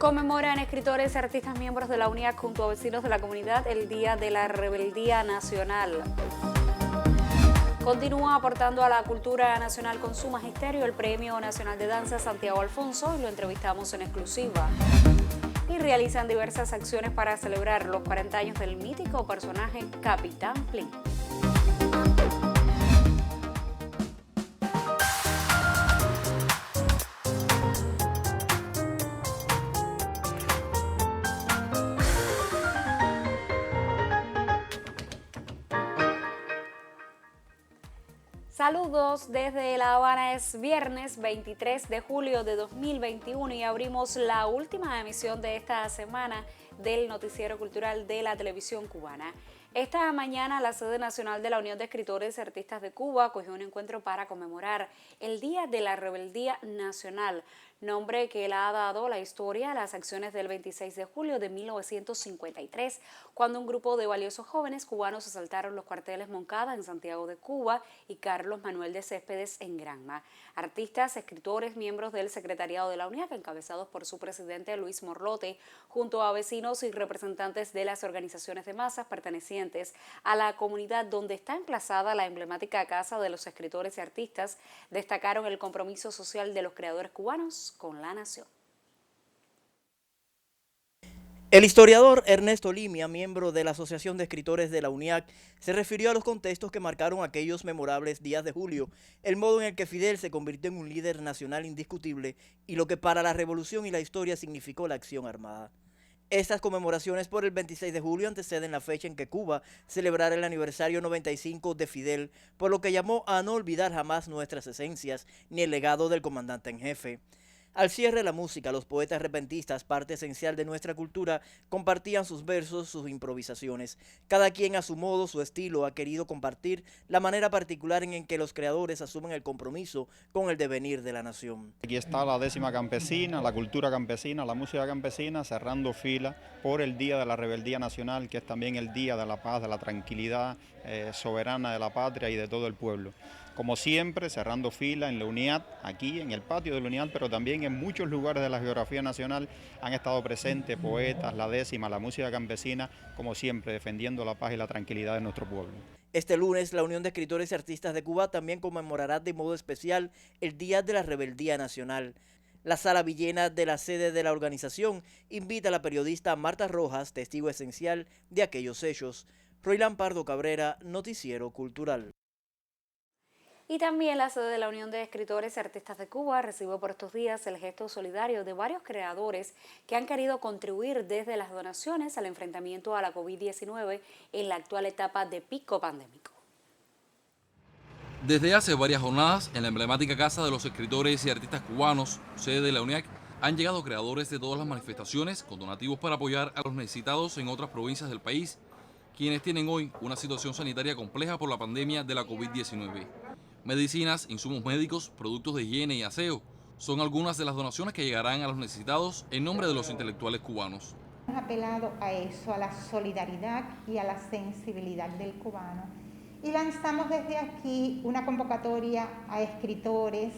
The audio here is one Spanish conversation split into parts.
Conmemoran escritores y artistas miembros de la UNIAC junto a vecinos de la comunidad el Día de la Rebeldía Nacional. Continúa aportando a la cultura nacional con su magisterio el Premio Nacional de Danza Santiago Alfonso y lo entrevistamos en exclusiva. Y realizan diversas acciones para celebrar los 40 años del mítico personaje Capitán Plin. Saludos desde La Habana, es viernes 23 de julio de 2021 y abrimos la última emisión de esta semana del Noticiero Cultural de la Televisión Cubana. Esta mañana la sede nacional de la Unión de Escritores y Artistas de Cuba acogió un encuentro para conmemorar el Día de la Rebeldía Nacional, nombre que le ha dado la historia a las acciones del 26 de julio de 1953, cuando un grupo de valiosos jóvenes cubanos asaltaron los cuarteles Moncada en Santiago de Cuba y Carlos Manuel de Céspedes en Granma. Artistas, escritores, miembros del secretariado de la UNIAC, encabezados por su presidente Luis Morlote, junto a vecinos y representantes de las organizaciones de masas pertenecientes a la comunidad donde está emplazada la emblemática Casa de los Escritores y Artistas, destacaron el compromiso social de los creadores cubanos con la nación. El historiador Ernesto Limia, miembro de la Asociación de Escritores de la UNIAC, se refirió a los contextos que marcaron aquellos memorables días de julio, el modo en el que Fidel se convirtió en un líder nacional indiscutible y lo que para la revolución y la historia significó la acción armada. Estas conmemoraciones por el 26 de julio anteceden la fecha en que Cuba celebrará el aniversario 95 de Fidel, por lo que llamó a no olvidar jamás nuestras esencias ni el legado del comandante en jefe. Al cierre de la música, los poetas repentistas, parte esencial de nuestra cultura, compartían sus versos, sus improvisaciones. Cada quien a su modo, su estilo, ha querido compartir la manera particular en que los creadores asumen el compromiso con el devenir de la nación. Aquí está la décima campesina, la cultura campesina, la música campesina, cerrando fila por el Día de la Rebeldía Nacional, que es también el Día de la Paz, de la tranquilidad soberana de la patria y de todo el pueblo. Como siempre, cerrando fila en la UNIAT, aquí en el patio de la UNIAT, pero también en muchos lugares de la geografía nacional han estado presentes poetas, la décima, la música campesina, como siempre, defendiendo la paz y la tranquilidad de nuestro pueblo. Este lunes, la Unión de Escritores y Artistas de Cuba también conmemorará de modo especial el Día de la Rebeldía Nacional. La Sala Villena de la sede de la organización invita a la periodista Marta Rojas, testigo esencial de aquellos hechos. Roilán Pardo Cabrera, Noticiero Cultural. Y también la sede de la Unión de Escritores y Artistas de Cuba recibió por estos días el gesto solidario de varios creadores que han querido contribuir desde las donaciones al enfrentamiento a la COVID-19 en la actual etapa de pico pandémico. Desde hace varias jornadas, en la emblemática Casa de los Escritores y Artistas Cubanos, sede de la UNIAC, han llegado creadores de todas las manifestaciones con donativos para apoyar a los necesitados en otras provincias del país, quienes tienen hoy una situación sanitaria compleja por la pandemia de la COVID-19. Medicinas, insumos médicos, productos de higiene y aseo son algunas de las donaciones que llegarán a los necesitados en nombre de los intelectuales cubanos. Hemos apelado a eso, a la solidaridad y a la sensibilidad del cubano. Y lanzamos desde aquí una convocatoria a escritores,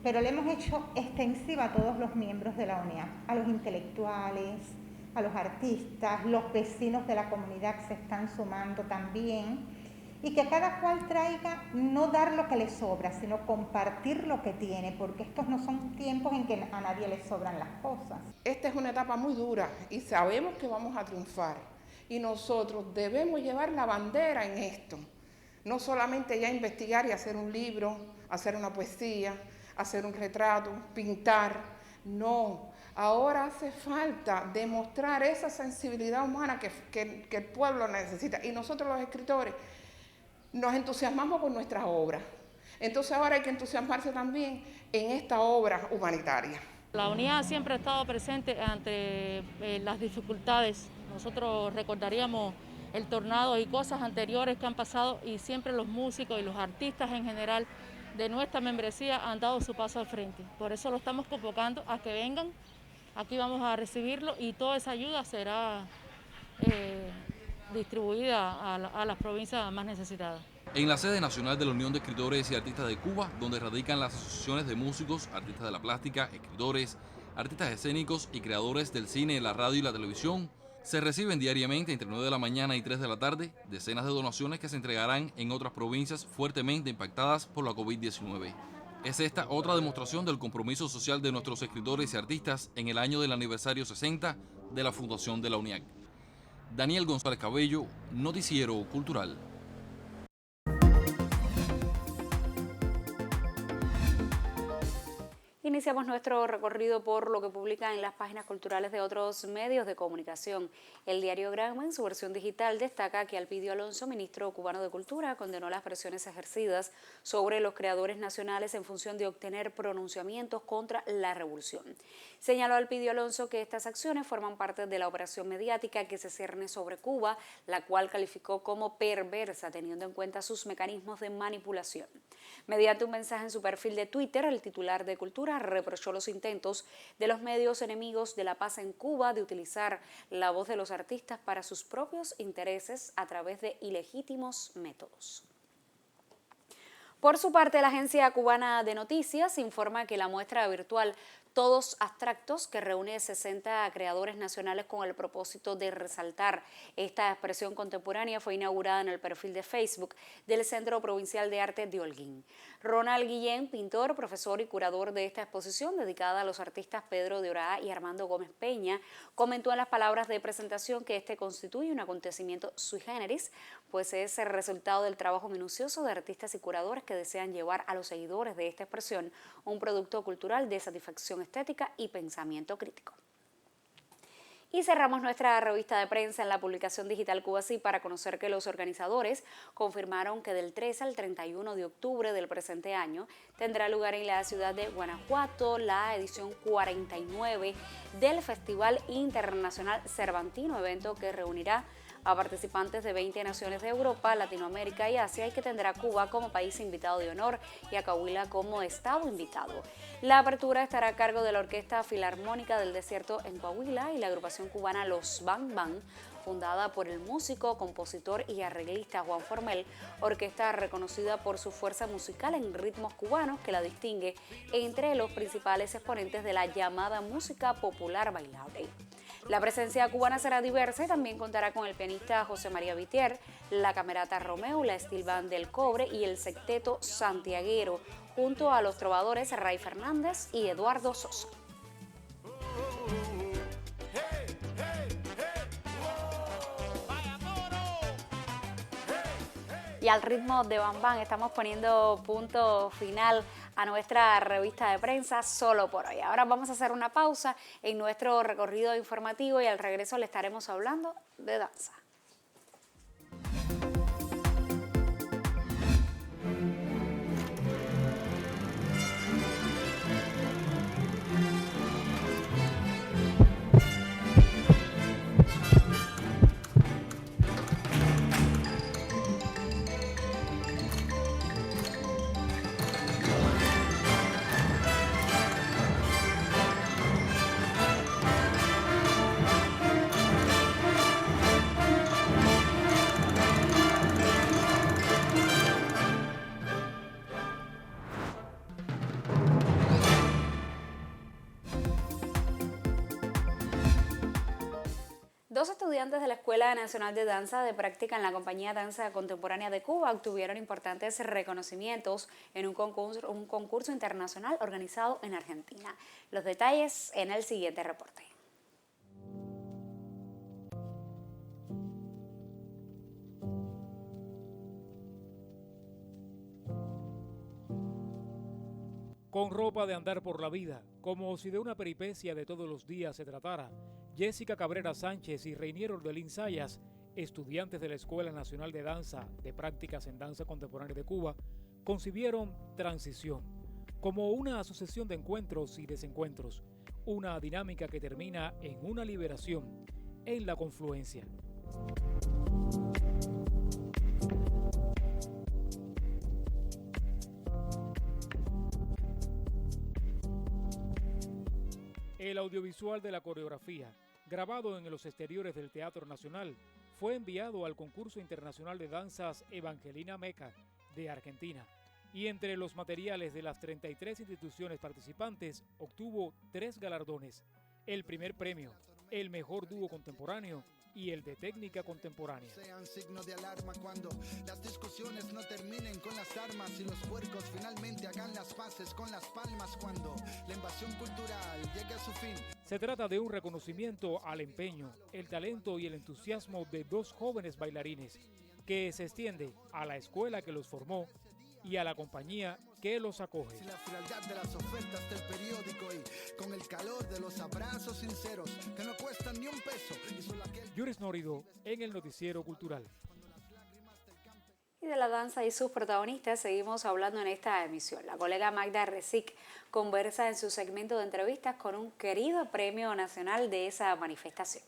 pero le hemos hecho extensiva a todos los miembros de la UNIAC, a los intelectuales, a los artistas, los vecinos de la comunidad que se están sumando también, y que cada cual traiga, no dar lo que le sobra, sino compartir lo que tiene, porque estos no son tiempos en que a nadie le sobran las cosas. Esta es una etapa muy dura y sabemos que vamos a triunfar, y nosotros debemos llevar la bandera en esto, no solamente ya investigar y hacer un libro, hacer una poesía, hacer un retrato, pintar, no. Ahora hace falta demostrar esa sensibilidad humana que el pueblo necesita, y nosotros los escritores nos entusiasmamos con nuestras obras. Entonces ahora hay que entusiasmarse también en esta obra humanitaria. La unidad siempre ha estado presente ante las dificultades. Nosotros recordaríamos el tornado y cosas anteriores que han pasado, y siempre los músicos y los artistas en general de nuestra membresía han dado su paso al frente. Por eso lo estamos convocando a que vengan. Aquí vamos a recibirlo y toda esa ayuda será distribuida a las provincias más necesitadas. En la sede nacional de la Unión de Escritores y Artistas de Cuba, donde radican las asociaciones de músicos, artistas de la plástica, escritores, artistas escénicos y creadores del cine, la radio y la televisión. Se reciben diariamente entre 9 de la mañana y 3 de la tarde decenas de donaciones que se entregarán en otras provincias fuertemente impactadas por la COVID-19. Es esta otra demostración del compromiso social de nuestros escritores y artistas en el año del aniversario 60 de la fundación de la UNIAC. Daniel González Cabello, Noticiero Cultural. Iniciamos nuestro recorrido por lo que publican en las páginas culturales de otros medios de comunicación. El diario Granma, en su versión digital, destaca que Alpidio Alonso, ministro cubano de Cultura, condenó las presiones ejercidas sobre los creadores nacionales en función de obtener pronunciamientos contra la revolución. Señaló Alpidio Alonso que estas acciones forman parte de la operación mediática que se cierne sobre Cuba, la cual calificó como perversa, teniendo en cuenta sus mecanismos de manipulación. Mediante un mensaje en su perfil de Twitter, el titular de Cultura reprochó los intentos de los medios enemigos de la paz en Cuba de utilizar la voz de los artistas para sus propios intereses a través de ilegítimos métodos. Por su parte, la Agencia Cubana de Noticias informa que la muestra virtual Todos Abstractos, que reúne 60 creadores nacionales con el propósito de resaltar esta expresión contemporánea, fue inaugurada en el perfil de Facebook del Centro Provincial de Arte de Holguín. Ronald Guillén, pintor, profesor y curador de esta exposición dedicada a los artistas Pedro de Oraa y Armando Gómez Peña, comentó en las palabras de presentación que este constituye un acontecimiento sui generis, pues es el resultado del trabajo minucioso de artistas y curadores que desean llevar a los seguidores de esta expresión un producto cultural de satisfacción estética y pensamiento crítico. Y cerramos nuestra revista de prensa en la publicación digital Cubasí para conocer que los organizadores confirmaron que del 13 al 31 de octubre del presente año tendrá lugar en la ciudad de Guanajuato la edición 49 del Festival Internacional Cervantino, evento que reunirá a participantes de 20 naciones de Europa, Latinoamérica y Asia y que tendrá a Cuba como país invitado de honor y a Coahuila como estado invitado. La apertura estará a cargo de la Orquesta Filarmónica del Desierto en Coahuila y la agrupación cubana Los Bang Bang, fundada por el músico, compositor y arreglista Juan Formel, orquesta reconocida por su fuerza musical en ritmos cubanos que la distingue entre los principales exponentes de la llamada música popular bailable. La presencia cubana será diversa y también contará con el pianista José María Vitier, la Camerata Romeo, la Steel Band del Cobre y el Secteto Santiaguero, junto a los trovadores Ray Fernández y Eduardo Sosa. Y al ritmo de Bam Bam estamos poniendo punto final a nuestra revista de prensa solo por hoy. Ahora vamos a hacer una pausa en nuestro recorrido informativo y al regreso le estaremos hablando de danza. Dos estudiantes de la Escuela Nacional de Danza de práctica en la Compañía Danza Contemporánea de Cuba obtuvieron importantes reconocimientos en un concurso internacional organizado en Argentina. Los detalles en el siguiente reporte. Con ropa de andar por la vida, como si de una peripecia de todos los días se tratara, Jessica Cabrera Sánchez y Reinier Ordelín Sayas, estudiantes de la Escuela Nacional de Danza de Prácticas en Danza Contemporánea de Cuba, concibieron Transición como una asociación de encuentros y desencuentros, una dinámica que termina en una liberación, en la confluencia. El audiovisual de la coreografía, grabado en los exteriores del Teatro Nacional, fue enviado al concurso internacional de danzas Evangelina Meca de Argentina, y entre los materiales de las 33 instituciones participantes obtuvo 3 galardones: el primer premio, el mejor dúo contemporáneo y el de técnica contemporánea. Sean signo de alarma cuando las discusiones no terminen con las armas y los puercos finalmente hagan las paces con las palmas cuando la invasión cultural llegue a su fin. Se trata de un reconocimiento al empeño, el talento y el entusiasmo de 2 jóvenes bailarines, que se extiende a la escuela que los formó y a la compañía que los acoge. La frialdad de las ofertas del periódico y con el calor de los abrazos sinceros que no cuestan ni un peso. Yuris Norido en el Noticiero Cultural. Y de la danza y sus protagonistas seguimos hablando en esta emisión. La colega Magda Recic conversa en su segmento de entrevistas con un querido premio nacional de esa manifestación.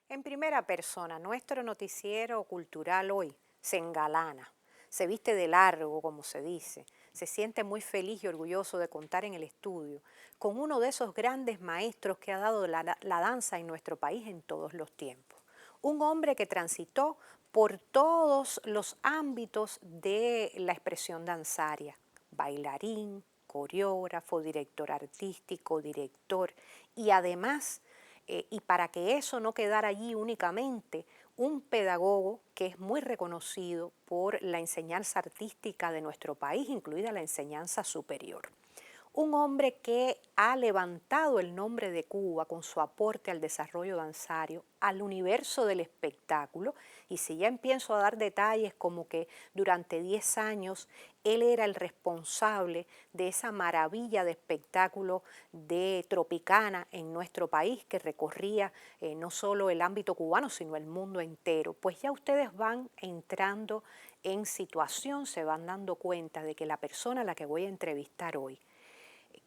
En primera persona, nuestro noticiero cultural hoy se engalana, se viste de largo, como se dice, se siente muy feliz y orgulloso de contar en el estudio con uno de esos grandes maestros que ha dado la danza en nuestro país en todos los tiempos. Un hombre que transitó por todos los ámbitos de la expresión danzaria: bailarín, coreógrafo, director artístico, director y además, y para que eso no quedara allí únicamente, un pedagogo que es muy reconocido por la enseñanza artística de nuestro país, incluida la enseñanza superior. Un hombre que ha levantado el nombre de Cuba con su aporte al desarrollo danzario, al universo del espectáculo, y si ya empiezo a dar detalles como que durante 10 años él era el responsable de esa maravilla de espectáculo de Tropicana en nuestro país que recorría no solo el ámbito cubano sino el mundo entero, pues ya ustedes van entrando en situación, se van dando cuenta de que la persona a la que voy a entrevistar hoy,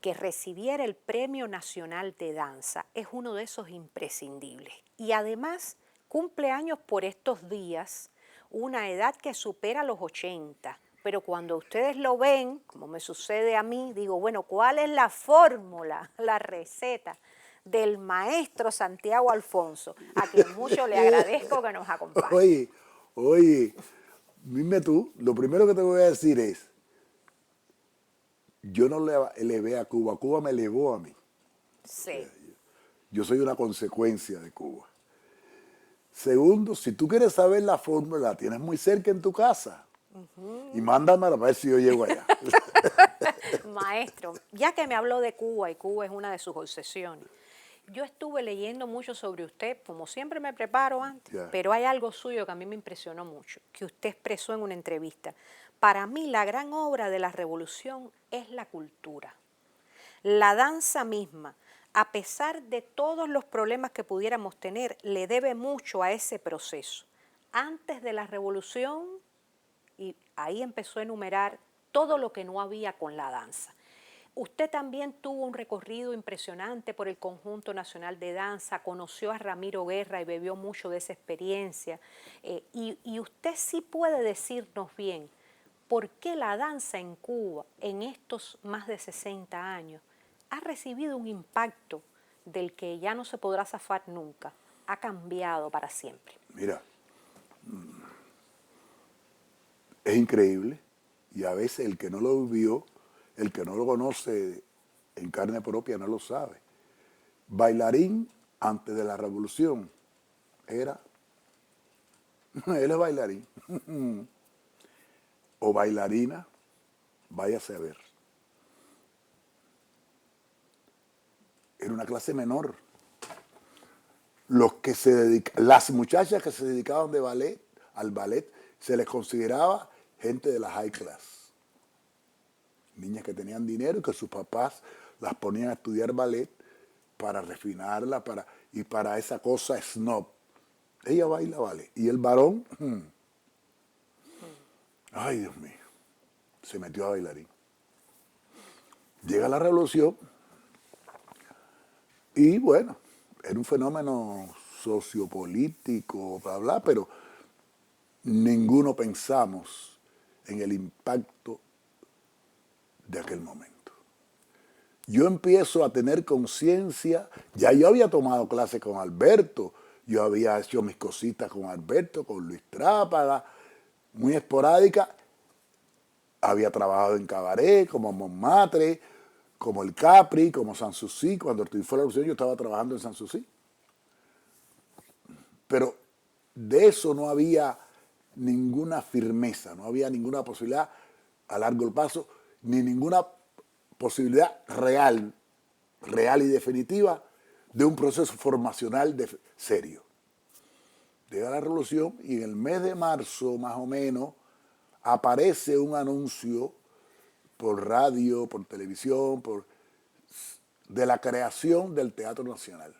que recibiera el Premio Nacional de Danza, es uno de esos imprescindibles. Y además cumple años por estos días, una edad que supera los 80. Pero cuando ustedes lo ven, como me sucede a mí, digo, bueno, ¿cuál es la fórmula, la receta del maestro Santiago Alfonso? A quien mucho le agradezco que nos acompañe. Oye, dime tú, lo primero que te voy a decir es, yo no le elevé a Cuba me elevó a mí. Sí. Yo soy una consecuencia de Cuba. Segundo, si tú quieres saber la fórmula, la tienes muy cerca en tu casa. Y mándamela para ver si yo llego allá. Maestro, ya que me habló de Cuba, y Cuba es una de sus obsesiones, yo estuve leyendo mucho sobre usted, como siempre me preparo antes, pero hay algo suyo que a mí me impresionó mucho, que usted expresó en una entrevista. Para mí la gran obra de la revolución es la cultura. La danza misma, a pesar de todos los problemas que pudiéramos tener, le debe mucho a ese proceso. Antes de la revolución, y ahí empezó a enumerar todo lo que no había con la danza. Usted también tuvo un recorrido impresionante por el Conjunto Nacional de Danza, conoció a Ramiro Guerra y bebió mucho de esa experiencia. Y usted sí puede decirnos bien por qué la danza en Cuba, en estos más de 60 años, ha recibido un impacto del que ya no se podrá zafar nunca, ha cambiado para siempre. Mira, es increíble y a veces el que no lo vivió, el que no lo conoce en carne propia no lo sabe. Bailarín antes de la revolución él es bailarín. O bailarina, váyase a ver. Era una clase menor. Las muchachas que se dedicaban al ballet, se les consideraba gente de la high class. Niñas que tenían dinero y que sus papás las ponían a estudiar ballet para refinarla, para esa cosa snob. Ella baila ballet. Y el varón, ay Dios mío, se metió a bailarín. Llega la revolución y bueno, era un fenómeno sociopolítico, bla, bla, pero ninguno pensamos en el impacto de aquel momento. Yo empiezo a tener conciencia, ya yo había tomado clases con Alberto, Yo había hecho mis cositas con Alberto, con Luis Trápaga, muy esporádica. Había trabajado en cabaret, como Montmartre, como el Capri, como Sanssouci. Cuando el triunfo de la revolución yo estaba trabajando en Sanssouci. Pero de eso no había ninguna firmeza, no había ninguna posibilidad a largo plazo, ni ninguna posibilidad real y definitiva de un proceso formacional serio. Llega la revolución y en el mes de marzo, más o menos, aparece un anuncio por radio, por televisión, de la creación del Teatro Nacional.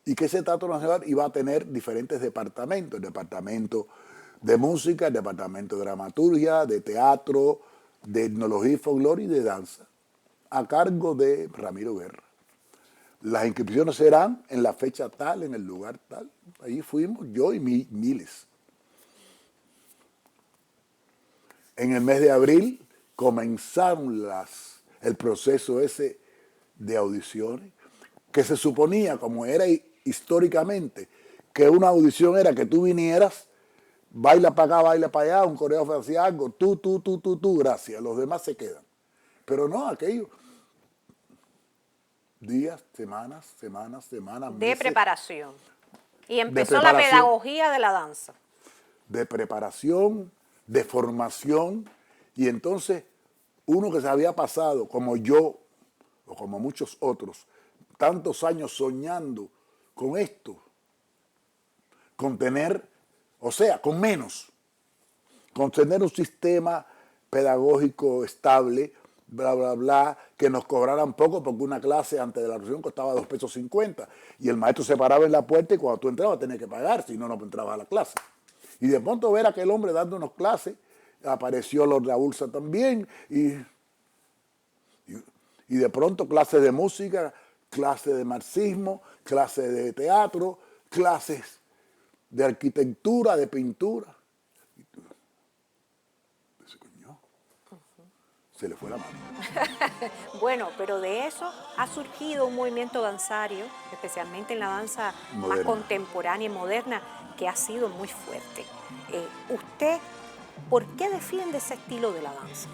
Y que ese Teatro Nacional iba a tener diferentes departamentos, el departamento de música, el departamento de dramaturgia, de teatro, de etnología y folclore y de danza, a cargo de Ramiro Guerra. Las inscripciones serán en la fecha tal, en el lugar tal. Allí fuimos yo y miles. En el mes de abril comenzaron el proceso ese de audiciones, que se suponía, como era históricamente, que una audición era que tú vinieras, baila para acá, baila para allá, un coreógrafo hacía algo, tú, gracias, los demás se quedan. Pero no, aquello, días, semanas, meses. De preparación. Y empezó la pedagogía de la danza. De preparación, de formación, y entonces uno que se había pasado, como yo, o como muchos otros, tantos años soñando con esto, con tener, o sea, con menos, con tener un sistema pedagógico estable, bla, bla, bla, que nos cobraran poco, porque una clase antes de la revolución costaba 2,50 pesos, y el maestro se paraba en la puerta y cuando tú entrabas tenías que pagar, si no, no entrabas a la clase. Y de pronto ver a aquel hombre dándonos clases, apareció Lord Raulsa también, y de pronto clases de música, clases de marxismo, clases de teatro, clases de arquitectura, de pintura. Ese coño, se le fue la mano. Bueno, pero de eso ha surgido un movimiento danzario, especialmente en la danza moderna, más contemporánea y moderna, que ha sido muy fuerte. ¿Usted por qué defiende ese estilo de la danza?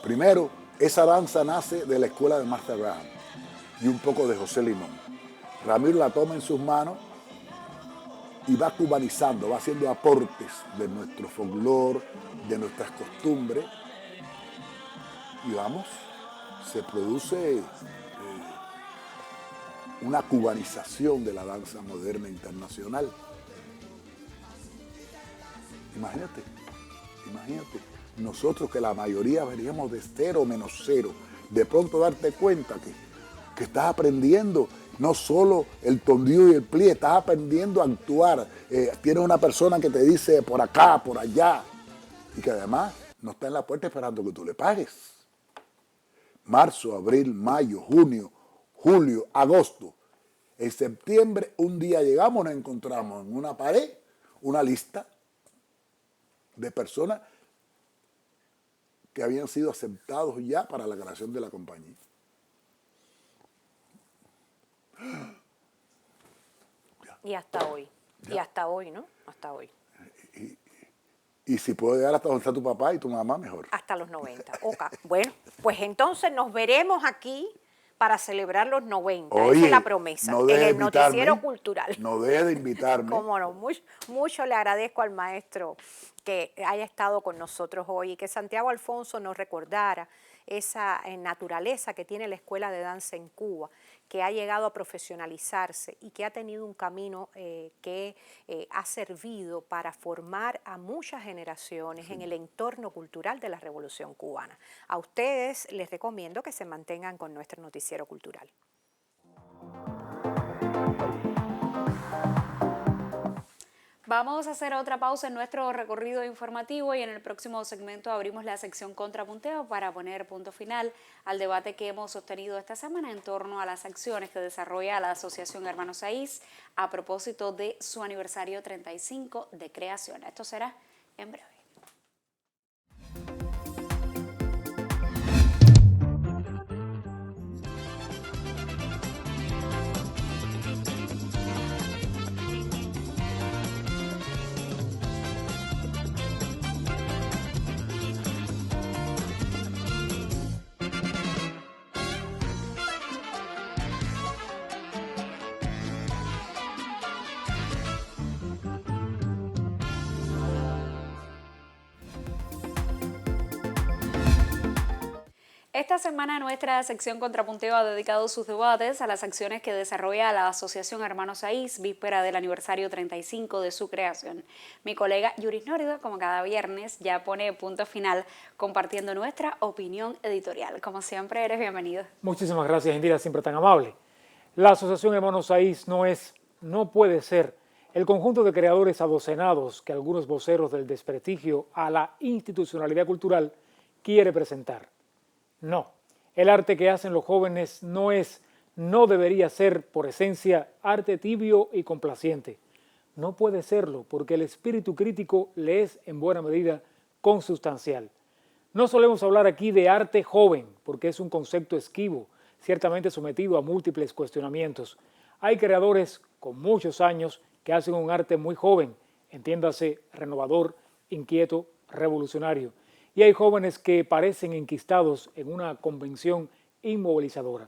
Primero, esa danza nace de la escuela de Martha Graham y un poco de José Limón. Ramiro la toma en sus manos y va cubanizando, va haciendo aportes de nuestro folclore, de nuestras costumbres. Y vamos, se produce una cubanización de la danza moderna internacional. Imagínate, nosotros que la mayoría veníamos de 0 menos 0, de pronto darte cuenta que estás aprendiendo no solo el tondío y el plie, estás aprendiendo a actuar. Tienes una persona que te dice por acá, por allá, y que además no está en la puerta esperando que tú le pagues. Marzo, abril, mayo, junio, julio, agosto. En septiembre, un día llegamos, nos encontramos en una pared, una lista de personas que habían sido aceptados ya para la creación de la compañía. Y hasta hoy. Ya. Y hasta hoy, ¿no? Hasta hoy. Y si puedo llegar hasta donde está tu papá y tu mamá, mejor. Hasta los 90. Okay. Bueno, pues entonces nos veremos aquí para celebrar los 90. Oye, esa es la promesa. No en el noticiero cultural. No deje de invitarme. Cómo no. Mucho le agradezco al maestro que haya estado con nosotros hoy y que Santiago Alfonso nos recordara esa naturaleza que tiene la Escuela de Danza en Cuba, que ha llegado a profesionalizarse y que ha tenido un camino que ha servido para formar a muchas generaciones en el entorno cultural de la Revolución Cubana. A ustedes les recomiendo que se mantengan con nuestro noticiero cultural. Vamos a hacer otra pausa en nuestro recorrido informativo y en el próximo segmento abrimos la sección Contrapunteo para poner punto final al debate que hemos sostenido esta semana en torno a las acciones que desarrolla la Asociación Hermanos Saiz a propósito de su aniversario 35 de creación. Esto será en breve. Esta semana nuestra sección Contrapunteo ha dedicado sus debates a las acciones que desarrolla la Asociación Hermanos Saiz, víspera del aniversario 35 de su creación. Mi colega Yuris Nórdido, como cada viernes, ya pone punto final compartiendo nuestra opinión editorial. Como siempre, eres bienvenido. Muchísimas gracias, Indira, siempre tan amable. La Asociación Hermanos Saiz no puede ser el conjunto de creadores adocenados que algunos voceros del desprestigio a la institucionalidad cultural quiere presentar. No, el arte que hacen los jóvenes no debería ser, por esencia, arte tibio y complaciente. No puede serlo, porque el espíritu crítico le es, en buena medida, consustancial. No solemos hablar aquí de arte joven, porque es un concepto esquivo, ciertamente sometido a múltiples cuestionamientos. Hay creadores con muchos años que hacen un arte muy joven, entiéndase, renovador, inquieto, revolucionario. Y hay jóvenes que parecen enquistados en una convención inmovilizadora.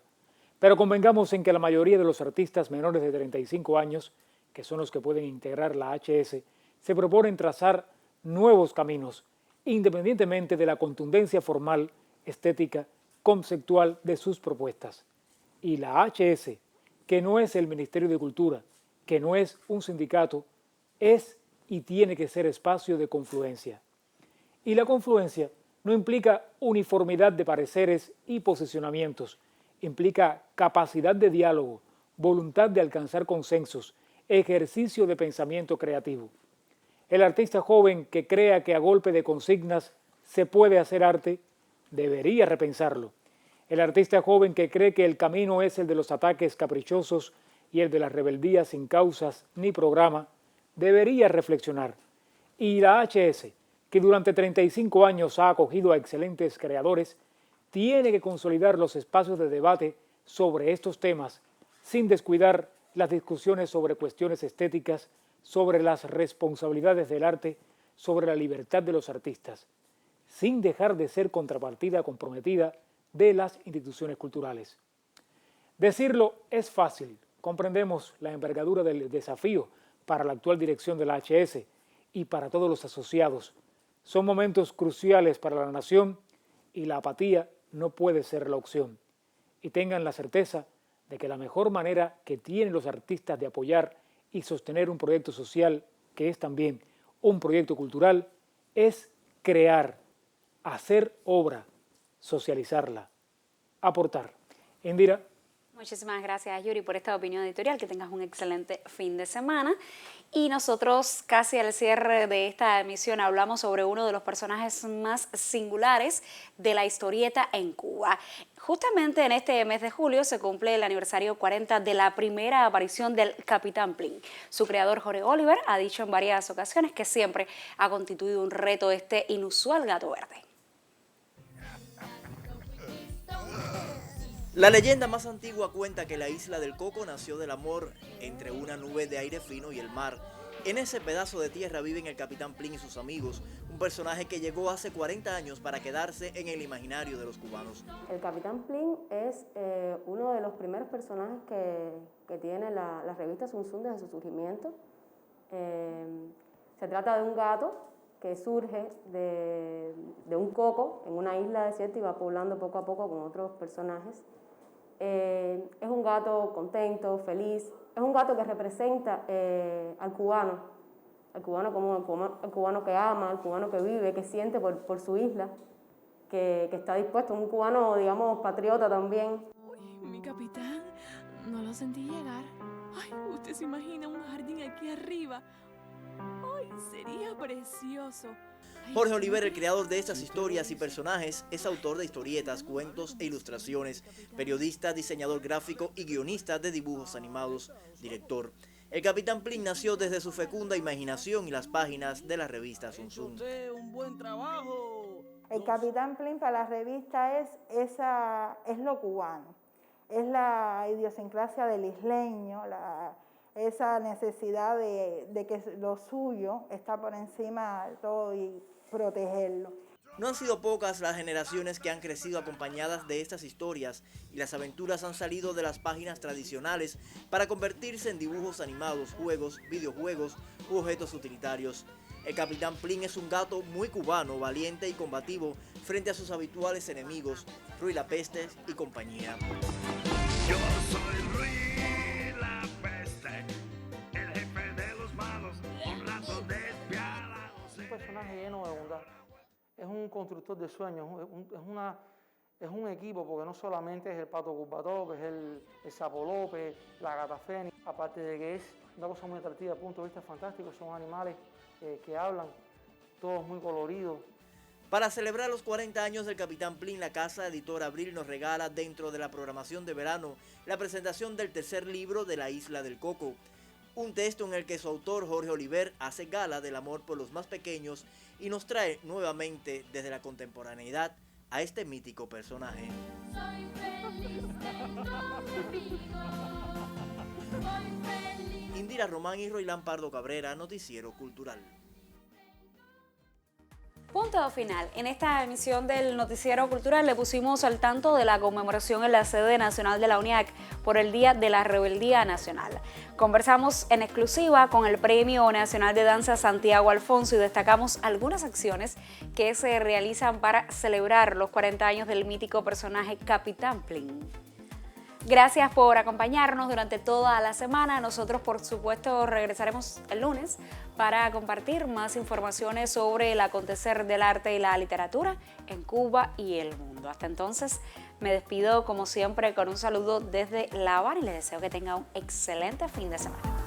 Pero convengamos en que la mayoría de los artistas menores de 35 años, que son los que pueden integrar la HS, se proponen trazar nuevos caminos, independientemente de la contundencia formal, estética, conceptual de sus propuestas. Y la HS, que no es el Ministerio de Cultura, que no es un sindicato, es y tiene que ser espacio de confluencia. Y la confluencia no implica uniformidad de pareceres y posicionamientos, implica capacidad de diálogo, voluntad de alcanzar consensos, ejercicio de pensamiento creativo. El artista joven que crea que a golpe de consignas se puede hacer arte, debería repensarlo. El artista joven que cree que el camino es el de los ataques caprichosos y el de la rebeldía sin causas ni programa, debería reflexionar. Y la HS, que durante 35 años ha acogido a excelentes creadores, tiene que consolidar los espacios de debate sobre estos temas, sin descuidar las discusiones sobre cuestiones estéticas, sobre las responsabilidades del arte, sobre la libertad de los artistas, sin dejar de ser contrapartida comprometida de las instituciones culturales. Decirlo es fácil, comprendemos la envergadura del desafío para la actual dirección de la HS y para todos los asociados. Son momentos cruciales para la nación y la apatía no puede ser la opción. Y tengan la certeza de que la mejor manera que tienen los artistas de apoyar y sostener un proyecto social, que es también un proyecto cultural, es crear, hacer obra, socializarla, aportar. Indira. Muchísimas gracias, Yuri, por esta opinión editorial. Que tengas un excelente fin de semana. Y nosotros, casi al cierre de esta emisión, hablamos sobre uno de los personajes más singulares de la historieta en Cuba. Justamente en este mes de julio se cumple el aniversario 40 de la primera aparición del Capitán Plin. Su creador, Jorge Oliver, ha dicho en varias ocasiones que siempre ha constituido un reto este inusual gato verde. La leyenda más antigua cuenta que la isla del Coco nació del amor entre una nube de aire fino y el mar. En ese pedazo de tierra viven el Capitán Plin y sus amigos, un personaje que llegó hace 40 años para quedarse en el imaginario de los cubanos. El Capitán Plin es uno de los primeros personajes que tiene la revista Zum Zum desde su surgimiento. Se trata de un gato que surge de un coco en una isla desierta y va poblando poco a poco con otros personajes. Es un gato contento, feliz, es un gato que representa al cubano como el cubano que ama, al cubano que vive, que siente por su isla, que está dispuesto, un cubano, digamos, patriota también. Uy, mi capitán, no lo sentí llegar. Ay, usted se imagina un jardín aquí arriba. Ay, sería precioso. Jorge Oliver, el creador de estas historias y personajes, es autor de historietas, cuentos e ilustraciones, periodista, diseñador gráfico y guionista de dibujos animados, director. El Capitán Plin nació desde su fecunda imaginación y las páginas de la revista Zum Zum. Un buen trabajo. El Capitán Plin para la revista es lo cubano, es la idiosincrasia del isleño, esa necesidad de que lo suyo está por encima de todo y protegerlo. No han sido pocas las generaciones que han crecido acompañadas de estas historias y las aventuras han salido de las páginas tradicionales para convertirse en dibujos animados, juegos, videojuegos u objetos utilitarios. El Capitán Plin es un gato muy cubano, valiente y combativo frente a sus habituales enemigos, Ruy la Peste y compañía. Yo soy Ruy la Peste, el jefe de los malos, un rato despiadado. Un personaje lleno de bondad. Es un constructor de sueños, es un equipo, porque no solamente es el Pato Curvató, que es el Sapo López, la Gata Fénix, aparte de que es una cosa muy atractiva desde el punto de vista fantástico, son animales que hablan, todos muy coloridos. Para celebrar los 40 años del Capitán Plin, la casa editora Abril nos regala, dentro de la programación de verano, la presentación del tercer libro de La Isla del Coco, un texto en el que su autor, Jorge Oliver, hace gala del amor por los más pequeños y nos trae nuevamente desde la contemporaneidad a este mítico personaje. Soy feliz, Indira Román y Roilán Pardo Cabrera, Noticiero Cultural. Punto final. En esta emisión del Noticiero Cultural le pusimos al tanto de la conmemoración en la sede nacional de la UNIAC por el Día de la Rebeldía Nacional. Conversamos en exclusiva con el Premio Nacional de Danza Santiago Alfonso y destacamos algunas acciones que se realizan para celebrar los 40 años del mítico personaje Capitán Plin. Gracias por acompañarnos durante toda la semana. Nosotros, por supuesto, regresaremos el lunes para compartir más informaciones sobre el acontecer del arte y la literatura en Cuba y el mundo. Hasta entonces, me despido como siempre con un saludo desde La Habana y les deseo que tengan un excelente fin de semana.